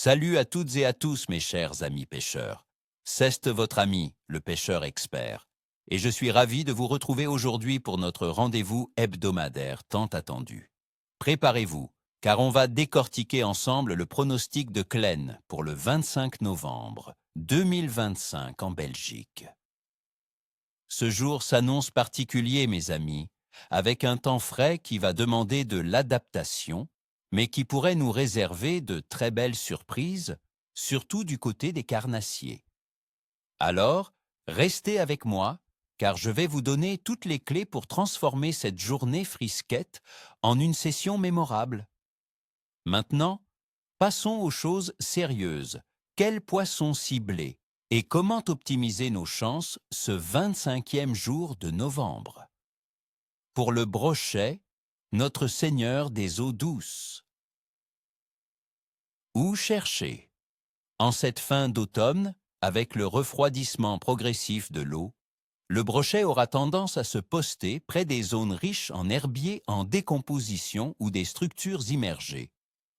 Salut à toutes et à tous mes chers amis pêcheurs. C'est votre ami, le pêcheur expert. Et je suis ravi de vous retrouver aujourd'hui pour notre rendez-vous hebdomadaire tant attendu. Préparez-vous, car on va décortiquer ensemble le pronostic de Clen pour le 25 novembre 2025 en Belgique. Ce jour s'annonce particulier, mes amis, avec un temps frais qui va demander de l'adaptation, mais qui pourrait nous réserver de très belles surprises, surtout du côté des carnassiers. Alors, restez avec moi, car je vais vous donner toutes les clés pour transformer cette journée frisquette en une session mémorable. Maintenant, passons aux choses sérieuses. Quel poisson cibler et comment optimiser nos chances ce 25e jour de novembre? Pour le brochet, notre Seigneur des eaux douces. Où chercher? En cette fin d'automne, avec le refroidissement progressif de l'eau, le brochet aura tendance à se poster près des zones riches en herbiers en décomposition ou des structures immergées,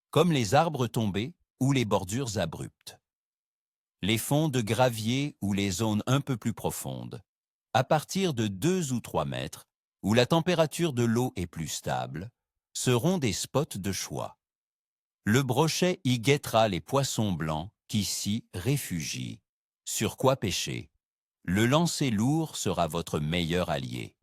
comme les arbres tombés ou les bordures abruptes. Les fonds de gravier ou les zones un peu plus profondes, à partir de 2 ou 3 mètres, où la température de l'eau est plus stable, seront des spots de choix. Le brochet y guettera les poissons blancs qui s'y réfugient. Sur quoi pêcher? Le lancer lourd sera votre meilleur allié.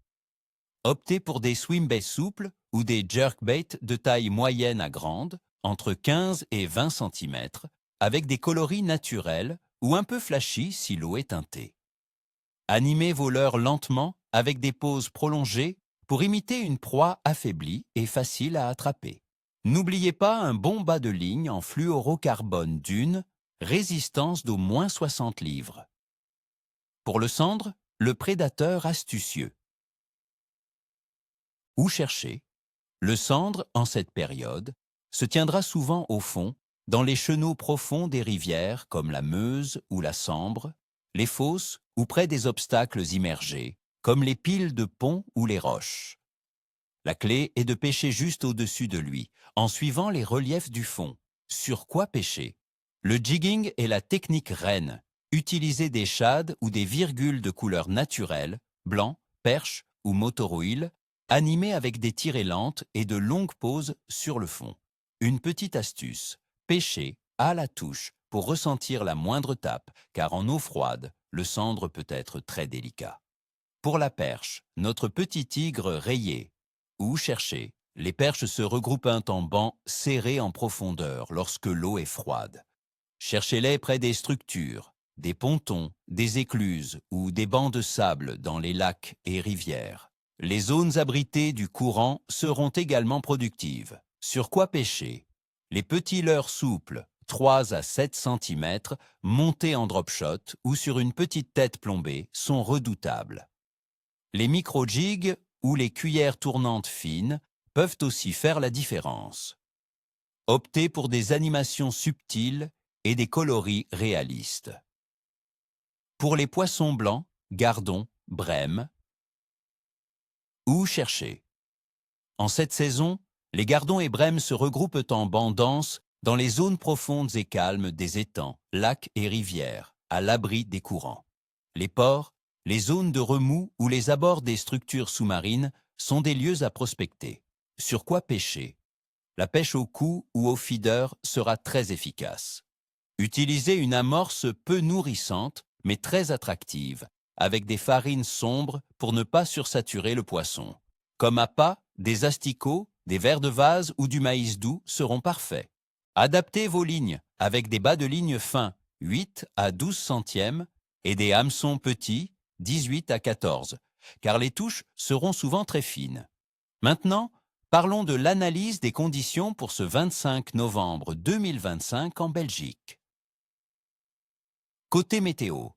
Optez pour des swimbaits souples ou des jerkbaits de taille moyenne à grande, entre 15 et 20 cm, avec des coloris naturels ou un peu flashy si l'eau est teintée. Animez vos leurres lentement avec des pauses prolongées pour imiter une proie affaiblie et facile à attraper. N'oubliez pas un bon bas de ligne en fluorocarbone d'une résistance d'au moins 60 livres. Pour le cendre, le prédateur astucieux. Où chercher? Le cendre, en cette période, se tiendra souvent au fond, dans les chenaux profonds des rivières comme la Meuse ou la Sambre, les fosses ou près des obstacles immergés, comme les piles de ponts ou les roches. La clé est de pêcher juste au-dessus de lui, en suivant les reliefs du fond. Sur quoi pêcher? Le jigging est la technique reine. Utilisez des shades ou des virgules de couleur naturelle, blanc, perche ou motor-oil, animés avec des tirées lentes et de longues pauses sur le fond. Une petite astuce, pêchez à la touche pour ressentir la moindre tape, car en eau froide, le cendre peut être très délicat. Pour la perche, notre petit tigre rayé. Où chercher? Les perches se regroupent en bancs serrés en profondeur lorsque l'eau est froide. Cherchez-les près des structures, des pontons, des écluses ou des bancs de sable dans les lacs et rivières. Les zones abritées du courant seront également productives. Sur quoi pêcher? Les petits leurres souples, 3 à 7 cm, montés en drop shot ou sur une petite tête plombée, sont redoutables. Les micro-jigs ou les cuillères tournantes fines peuvent aussi faire la différence. Optez pour des animations subtiles et des coloris réalistes. Pour les poissons blancs, gardons, brème. Où chercher? En cette saison, les gardons et brèmes se regroupent en bancs denses dans les zones profondes et calmes des étangs, lacs et rivières, à l'abri des courants. Les ports, les zones de remous ou les abords des structures sous-marines sont des lieux à prospecter. Sur quoi pêcher? La pêche au coup ou au feeder sera très efficace. Utilisez une amorce peu nourrissante, mais très attractive, avec des farines sombres pour ne pas sursaturer le poisson. Comme appât, des asticots, des vers de vase ou du maïs doux seront parfaits. Adaptez vos lignes avec des bas de ligne fins, 8 à 12 centièmes, et des hameçons petits, 18 à 14, car les touches seront souvent très fines. Maintenant, parlons de l'analyse des conditions pour ce 25 novembre 2025 en Belgique. Côté météo.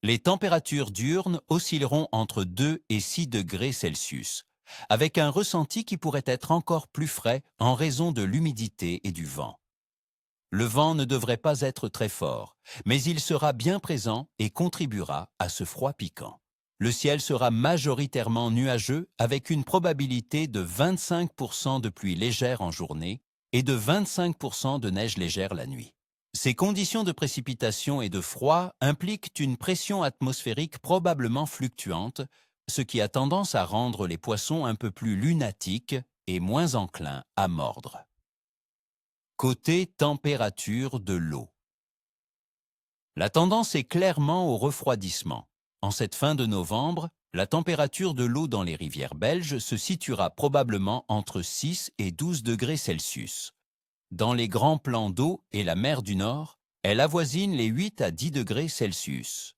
Les températures diurnes oscilleront entre 2 et 6 degrés Celsius, avec un ressenti qui pourrait être encore plus frais en raison de l'humidité et du vent. Le vent ne devrait pas être très fort, mais il sera bien présent et contribuera à ce froid piquant. Le ciel sera majoritairement nuageux avec une probabilité de 25% de pluie légère en journée et de 25% de neige légère la nuit. Ces conditions de précipitation et de froid impliquent une pression atmosphérique probablement fluctuante, ce qui a tendance à rendre les poissons un peu plus lunatiques et moins enclins à mordre. Côté température de l'eau. La tendance est clairement au refroidissement. En cette fin de novembre, la température de l'eau dans les rivières belges se situera probablement entre 6 et 12 degrés Celsius. Dans les grands plans d'eau et la mer du Nord, elle avoisine les 8 à 10 degrés Celsius.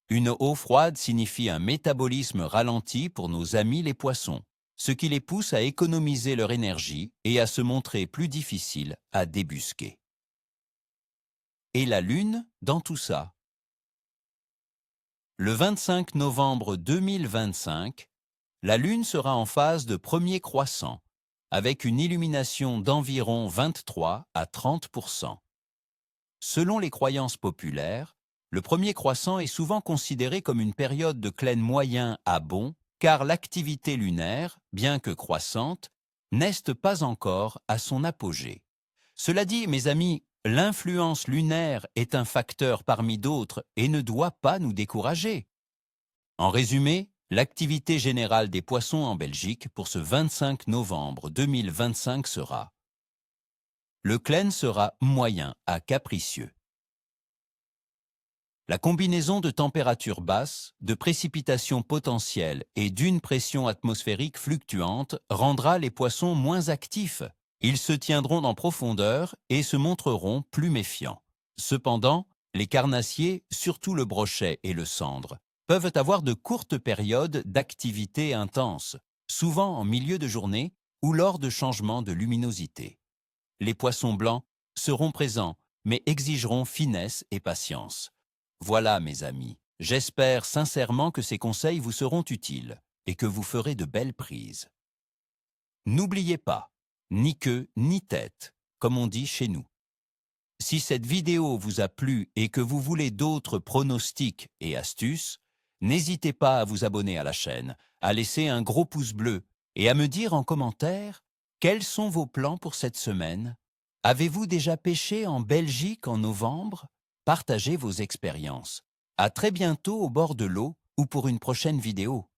Une eau froide signifie un métabolisme ralenti pour nos amis les poissons, ce qui les pousse à économiser leur énergie et à se montrer plus difficiles à débusquer. Et la Lune dans tout ça? Le 25 novembre 2025, la Lune sera en phase de premier croissant, avec une illumination d'environ 23 à 30%. Selon les croyances populaires, le premier croissant est souvent considéré comme une période de kleine moyen à bon, car l'activité lunaire, bien que croissante, n'est pas encore à son apogée. Cela dit, mes amis, l'influence lunaire est un facteur parmi d'autres et ne doit pas nous décourager. En résumé, l'activité générale des poissons en Belgique pour ce 25 novembre 2025 sera: le kleine sera moyen à capricieux. La combinaison de températures basses, de précipitations potentielles et d'une pression atmosphérique fluctuante rendra les poissons moins actifs. Ils se tiendront en profondeur et se montreront plus méfiants. Cependant, les carnassiers, surtout le brochet et le cendre, peuvent avoir de courtes périodes d'activité intense, souvent en milieu de journée ou lors de changements de luminosité. Les poissons blancs seront présents, mais exigeront finesse et patience. Voilà, mes amis, j'espère sincèrement que ces conseils vous seront utiles et que vous ferez de belles prises. N'oubliez pas, ni queue ni tête, comme on dit chez nous. Si cette vidéo vous a plu et que vous voulez d'autres pronostics et astuces, n'hésitez pas à vous abonner à la chaîne, à laisser un gros pouce bleu et à me dire en commentaire quels sont vos plans pour cette semaine. Avez-vous déjà pêché en Belgique en novembre? Partagez vos expériences. À très bientôt au bord de l'eau ou pour une prochaine vidéo.